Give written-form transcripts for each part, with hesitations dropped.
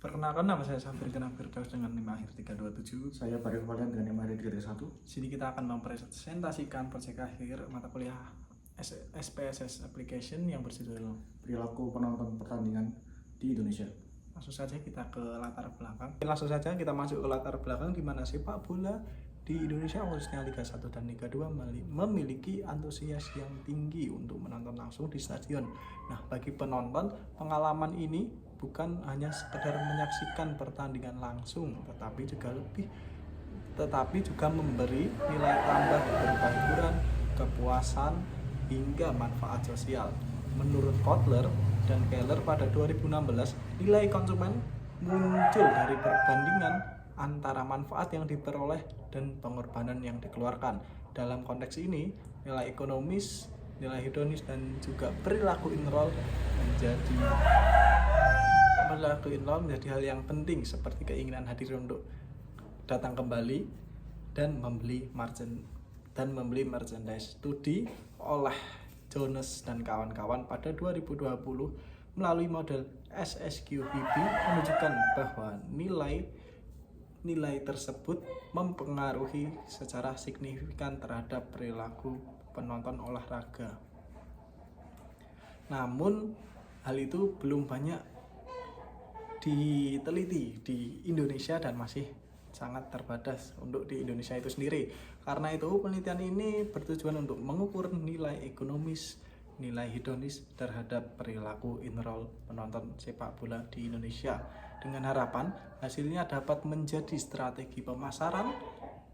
Perkenalkan, nama saya Safir Genap Firdaus dengan NIM akhir 327. Saya Farid Valian dengan NIM akhir 331. Sini kita akan mempresentasikan proyek akhir mata kuliah SPSS Application yang berjudul Perilaku penonton pertandingan di Indonesia. Langsung saja kita ke latar belakang. Langsung saja kita masuk ke latar belakang di mana sepak bola di Indonesia khususnya Liga 1 dan Liga 2 memiliki antusias yang tinggi untuk menonton langsung di stadion. Nah, bagi penonton, pengalaman ini bukan hanya sekedar menyaksikan pertandingan langsung, tetapi juga memberi nilai tambah berupa hiburan, kepuasan, hingga manfaat sosial. Menurut Kotler dan Keller pada 2016, nilai konsumen muncul dari perbandingan antara manfaat yang diperoleh dan pengorbanan yang dikeluarkan. Dalam konteks ini, nilai ekonomis, nilai hedonis, dan juga perilaku enroll menjadi hal yang penting, seperti keinginan hadir untuk datang kembali dan membeli merchandise. Studi oleh Jones dan kawan-kawan pada 2020 melalui model SSQBB menunjukkan bahwa nilai tersebut mempengaruhi secara signifikan terhadap perilaku penonton olahraga. Namun hal itu belum banyak diteliti di Indonesia dan masih sangat terbatas untuk di Indonesia itu sendiri. Karena itu penelitian ini bertujuan untuk mengukur nilai ekonomis, nilai hedonis terhadap perilaku enroll penonton sepak bola di Indonesia, dengan harapan hasilnya dapat menjadi strategi pemasaran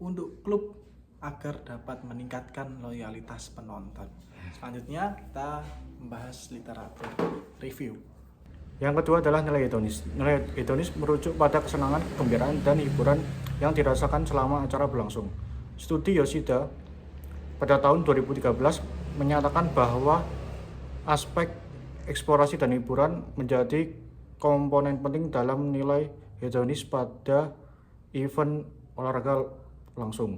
untuk klub agar dapat meningkatkan loyalitas penonton. Selanjutnya kita membahas literatur review. Yang kedua adalah nilai hedonis. Nilai hedonis merujuk pada kesenangan, kegembiraan, dan hiburan yang dirasakan selama acara berlangsung. Studi Yoshida pada tahun 2013 menyatakan bahwa aspek eksplorasi dan hiburan menjadi komponen penting dalam nilai hedonis pada event olahraga langsung.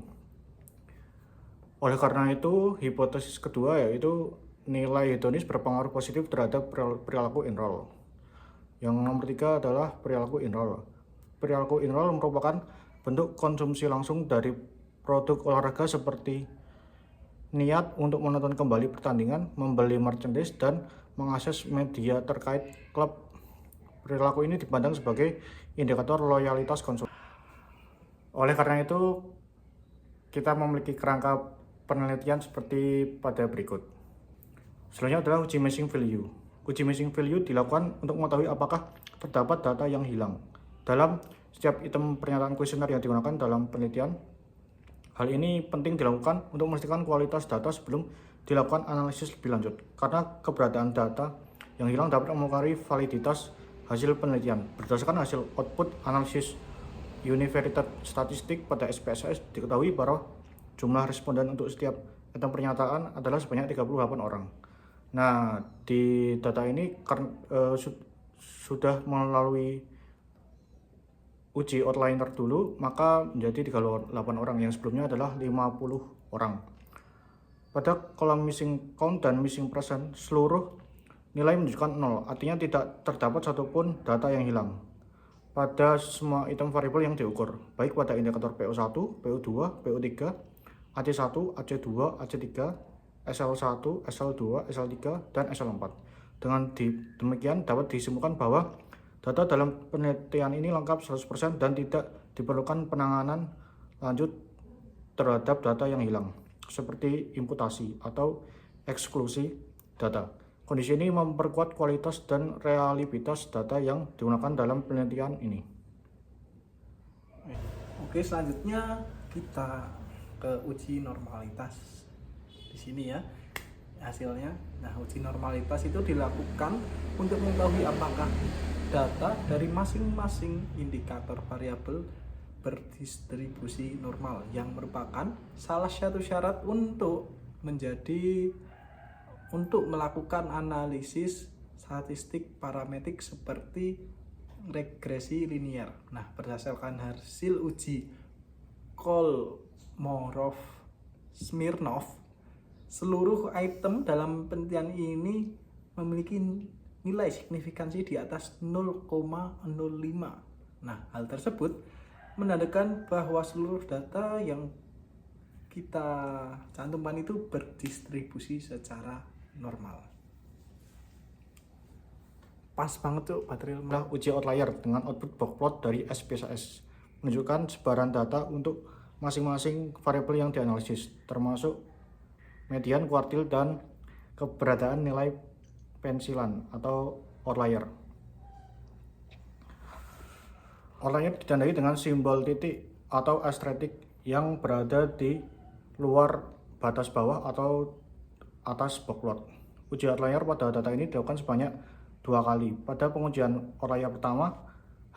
Oleh karena itu, hipotesis kedua yaitu nilai hedonis berpengaruh positif terhadap perilaku enroll. Yang nomor 3 adalah perilaku enroll. Perilaku enroll merupakan bentuk konsumsi langsung dari produk olahraga seperti niat untuk menonton kembali pertandingan, membeli merchandise, dan mengakses media terkait klub. Perilaku ini dipandang sebagai indikator loyalitas konsumen. Oleh karena itu, kita memiliki kerangka penelitian seperti pada berikut. Selanjutnya adalah uji matching value. Uji matching value dilakukan untuk mengetahui apakah terdapat data yang hilang dalam setiap item pernyataan kuesioner yang digunakan dalam penelitian. Hal ini penting dilakukan untuk memastikan kualitas data sebelum dilakukan analisis lebih lanjut, karena keberadaan data yang hilang dapat mempengaruhi validitas hasil penelitian. Berdasarkan hasil output analisis univariate statistik pada SPSS, diketahui bahwa jumlah responden untuk setiap item pernyataan adalah sebanyak 38 orang. Nah, di data ini sudah melalui uji outliner dulu, maka menjadi 38 orang, yang sebelumnya adalah 50 orang. Pada kolom missing count dan missing percent, seluruh nilai menunjukkan 0, artinya tidak terdapat satupun data yang hilang pada semua item variabel yang diukur, baik pada indikator PO1, PO2, PO3, AC1, AC2, AC3, SL1, SL2, SL3, dan SL4. Dengan demikian dapat disimpulkan bahwa data dalam penelitian ini lengkap 100% dan tidak diperlukan penanganan lanjut terhadap data yang hilang, seperti imputasi atau eksklusi data. Kondisi ini memperkuat kualitas dan reliabilitas data yang digunakan dalam penelitian ini. Oke, selanjutnya kita ke uji normalitas. Di sini ya hasilnya. Nah, uji normalitas itu dilakukan untuk mengetahui apakah data dari masing-masing indikator variabel berdistribusi normal, yang merupakan salah satu syarat untuk melakukan analisis statistik parametrik seperti regresi linear. Nah, berdasarkan hasil uji Kolmorov-Smirnov, seluruh item dalam penelitian ini memiliki nilai signifikansi di atas 0,05. Nah, hal tersebut menandakan bahwa seluruh data yang kita cantumkan itu berdistribusi secara normal. Pas banget tuh material. Adalah uji outlier dengan output box plot dari SPSS menunjukkan sebaran data untuk masing-masing variabel yang dianalisis, termasuk median, kuartil, dan keberadaan nilai pensilan atau outlier. Outlier ditandai dengan simbol titik atau estereotik yang berada di luar batas bawah atau atas box plot. Uji outlier pada data ini dilakukan sebanyak 2 kali. Pada pengujian outlier pertama,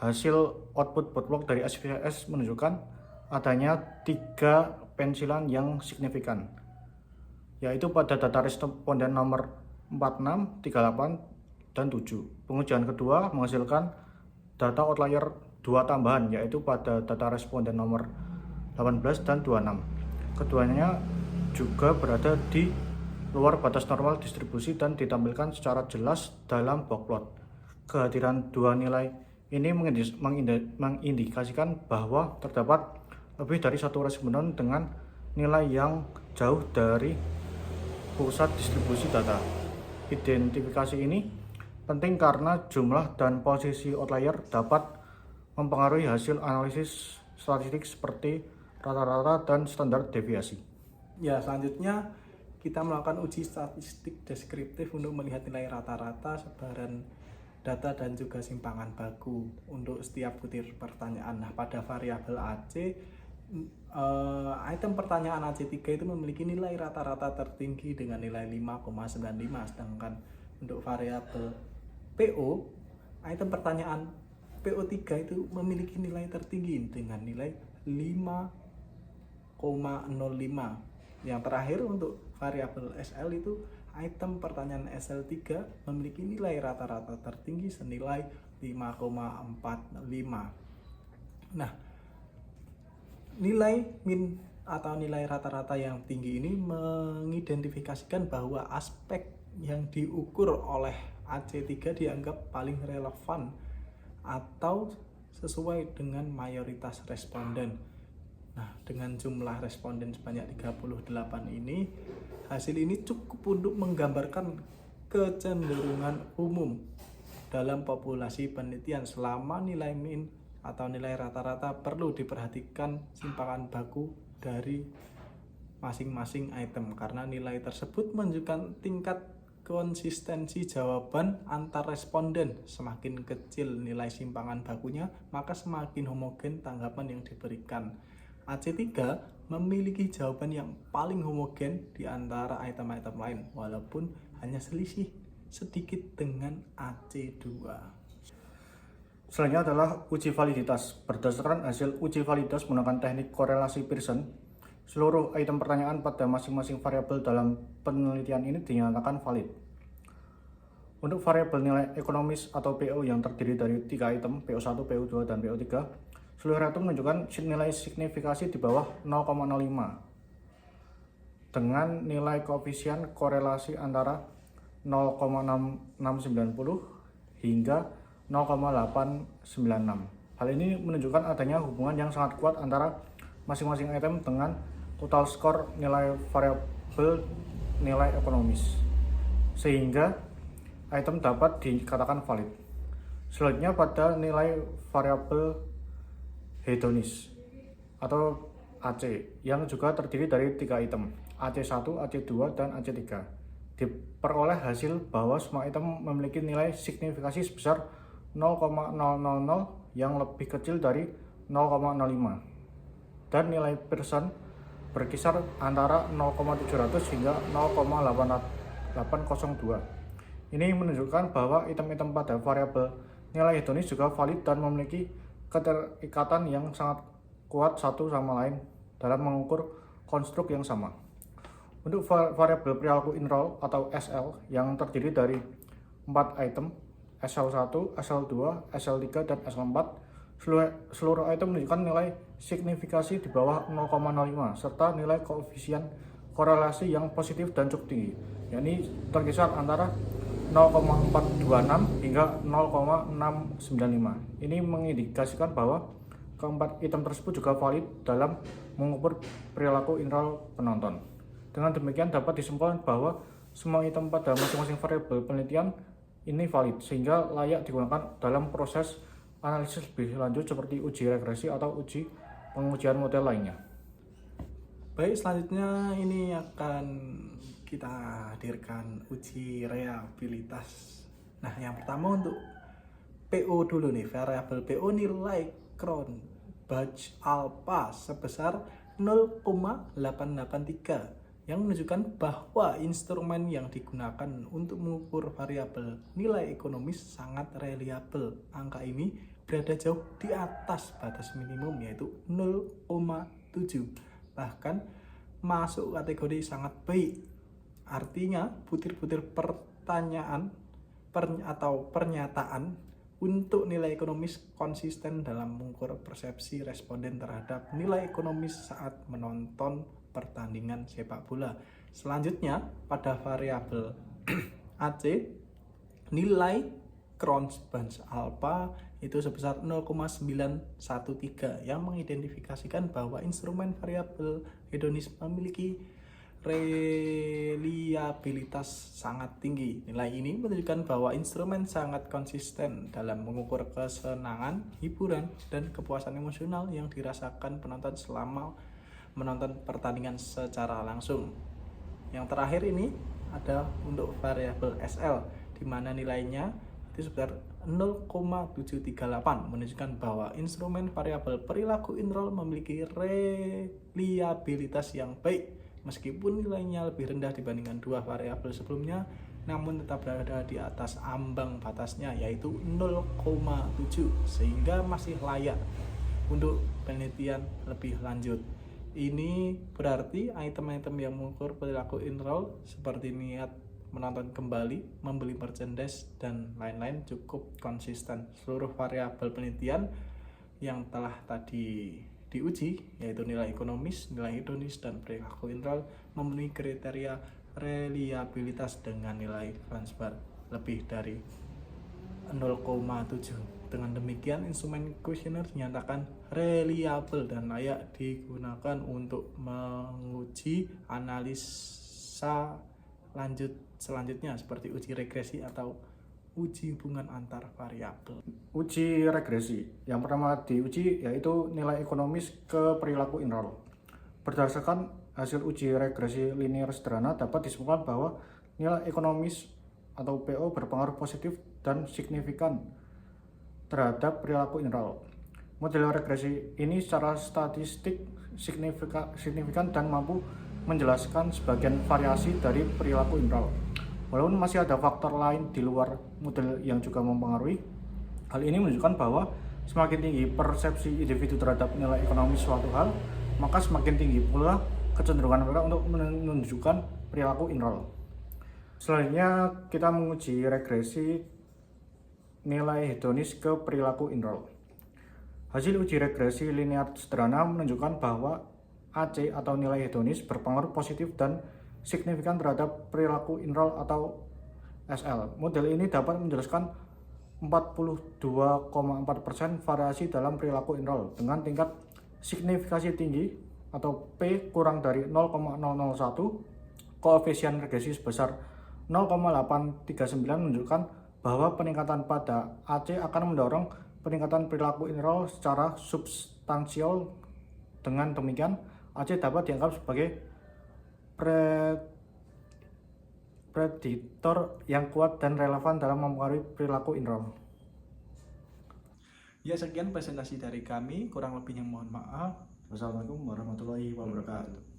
hasil output box plot dari SPSS menunjukkan adanya 3 pensilan yang signifikan, yaitu pada data responden nomor 46, 38, dan 7. Pengujian kedua menghasilkan data outlier 2 tambahan, yaitu pada data responden nomor 18 dan 26. Keduanya juga berada di luar batas normal distribusi dan ditampilkan secara jelas dalam box plot. Kehadiran dua nilai ini mengindikasikan bahwa terdapat lebih dari satu responden dengan nilai yang jauh dari pusat distribusi data. Identifikasi ini penting karena jumlah dan posisi outlier dapat mempengaruhi hasil analisis statistik seperti rata-rata dan standar deviasi. Ya, selanjutnya kita melakukan uji statistik deskriptif untuk melihat nilai rata-rata, sebaran data, dan juga simpangan baku untuk setiap butir pertanyaan. Nah, pada variabel AC, item pertanyaan AC3 itu memiliki nilai rata-rata tertinggi dengan nilai 5,95, sedangkan untuk variabel PO, item pertanyaan PO3 itu memiliki nilai tertinggi dengan nilai 5,05. Yang terakhir untuk variabel SL itu item pertanyaan SL3 memiliki nilai rata-rata tertinggi senilai 5,45. Nah, nilai min atau nilai rata-rata yang tinggi ini mengidentifikasikan bahwa aspek yang diukur oleh AC3 dianggap paling relevan atau sesuai dengan mayoritas responden. Nah, dengan jumlah responden sebanyak 38 ini, hasil ini cukup untuk menggambarkan kecenderungan umum dalam populasi penelitian. Selama nilai min atau nilai rata-rata, perlu diperhatikan simpangan baku dari masing-masing item karena nilai tersebut menunjukkan tingkat konsistensi jawaban antar responden. Semakin kecil nilai simpangan bakunya, maka semakin homogen tanggapan yang diberikan. AC3 memiliki jawaban yang paling homogen di antara item-item lain, walaupun hanya selisih sedikit dengan AC2. Selanjutnya adalah uji validitas. Berdasarkan hasil uji validitas menggunakan teknik korelasi Pearson, seluruh item pertanyaan pada masing-masing variabel dalam penelitian ini dinyatakan valid. Untuk variabel nilai ekonomis atau PO yang terdiri dari 3 item, PO1, PO2, dan PO3, seluruh itu menunjukkan nilai signifikasi di bawah 0,05 dengan nilai koefisien korelasi antara 0,6690 hingga 0,896. Hal ini menunjukkan adanya hubungan yang sangat kuat antara masing-masing item dengan total skor nilai variabel nilai ekonomis, sehingga item dapat dikatakan valid. Selanjutnya pada nilai variabel hedonis atau AC yang juga terdiri dari 3 item, AC1, AC2, dan AC3. Diperoleh hasil bahwa semua item memiliki nilai signifikasi sebesar 0,000 yang lebih kecil dari 0,05 dan nilai Pearson berkisar antara 0,700 hingga 0,8802. Ini menunjukkan bahwa item-item pada variabel nilai hedonis juga valid dan memiliki keterikatan yang sangat kuat satu sama lain dalam mengukur konstruk yang sama. Untuk variabel perilaku enroll atau SL yang terdiri dari 4 item, SL1, SL2, SL3, dan SL4, seluruh item menunjukkan nilai signifikasi di bawah 0,05 serta nilai koefisien korelasi yang positif dan cukup tinggi, yakni terkisar antara 0,426 hingga 0,695. Ini mengindikasikan bahwa keempat item tersebut juga valid dalam mengukur perilaku internal penonton. Dengan demikian dapat disimpulkan bahwa semua item pada masing-masing variabel penelitian ini valid sehingga layak digunakan dalam proses analisis lebih lanjut seperti uji regresi atau uji pengujian model lainnya. Baik, selanjutnya ini akan kita hadirkan uji reliabilitas. Nah, yang pertama untuk PO dulu nih, variabel PO nilai Cron Batch alpha sebesar 0,883 yang menunjukkan bahwa instrumen yang digunakan untuk mengukur variabel nilai ekonomis sangat reliabel. Angka ini berada jauh di atas batas minimum yaitu 0,7. Bahkan masuk kategori sangat baik. Artinya butir-butir pertanyaan atau pernyataan untuk nilai ekonomis konsisten dalam mengukur persepsi responden terhadap nilai ekonomis saat menonton pertandingan sepak bola. Selanjutnya pada variabel AC nilai Cron-Batch alpha itu sebesar 0,913 yang mengidentifikasikan bahwa instrumen variabel hedonis memiliki reliabilitas sangat tinggi. Nilai ini menunjukkan bahwa instrumen sangat konsisten dalam mengukur kesenangan, hiburan, dan kepuasan emosional yang dirasakan penonton selama menonton pertandingan secara langsung. Yang terakhir ini ada untuk variabel SL di mana nilainya itu sebesar 0,738 menunjukkan bahwa instrumen variabel perilaku internal memiliki reliabilitas yang baik meskipun nilainya lebih rendah dibandingkan dua variabel sebelumnya, namun tetap berada di atas ambang batasnya yaitu 0,7 sehingga masih layak untuk penelitian lebih lanjut. Ini berarti item-item yang mengukur perilaku internal seperti niat menonton kembali, membeli merchandise, dan lain-lain cukup konsisten. Seluruh variabel penelitian yang telah tadi diuji, yaitu nilai ekonomis, nilai hedonis, dan perilaku internal memenuhi kriteria reliabilitas dengan nilai Franzbar lebih dari 0,7. Dengan demikian, instrumen kuesioner dinyatakan reliable dan layak digunakan untuk menguji analisa selanjutnya seperti uji regresi atau uji hubungan antar variabel. Uji regresi yang pertama diuji yaitu nilai ekonomis ke perilaku internal. Berdasarkan hasil uji regresi linear sederhana dapat disimpulkan bahwa nilai ekonomis atau PO berpengaruh positif dan signifikan terhadap perilaku internal. Model regresi ini secara statistik signifikan dan mampu menjelaskan sebagian variasi dari perilaku internal. Walaupun masih ada faktor lain di luar model yang juga mempengaruhi, hal ini menunjukkan bahwa semakin tinggi persepsi individu terhadap nilai ekonomis suatu hal, maka semakin tinggi pula kecenderungan mereka untuk menunjukkan perilaku internal. Selanjutnya kita menguji regresi nilai hedonis ke perilaku internal. Hasil uji regresi linear sederhana menunjukkan bahwa AC atau nilai hedonis berpengaruh positif dan signifikan terhadap perilaku internal atau SL. Model ini dapat menjelaskan 42,4% variasi dalam perilaku internal dengan tingkat signifikasi tinggi atau P kurang dari 0,001. Koefisien regresi sebesar 0,839 menunjukkan bahwa peningkatan pada AC akan mendorong peningkatan perilaku internal secara substansial. Dengan demikian, AC dapat dianggap sebagai prediktor yang kuat dan relevan dalam mempengaruhi perilaku internal. Ya, sekian presentasi dari kami, kurang lebihnya mohon maaf. Wassalamualaikum warahmatullahi wabarakatuh.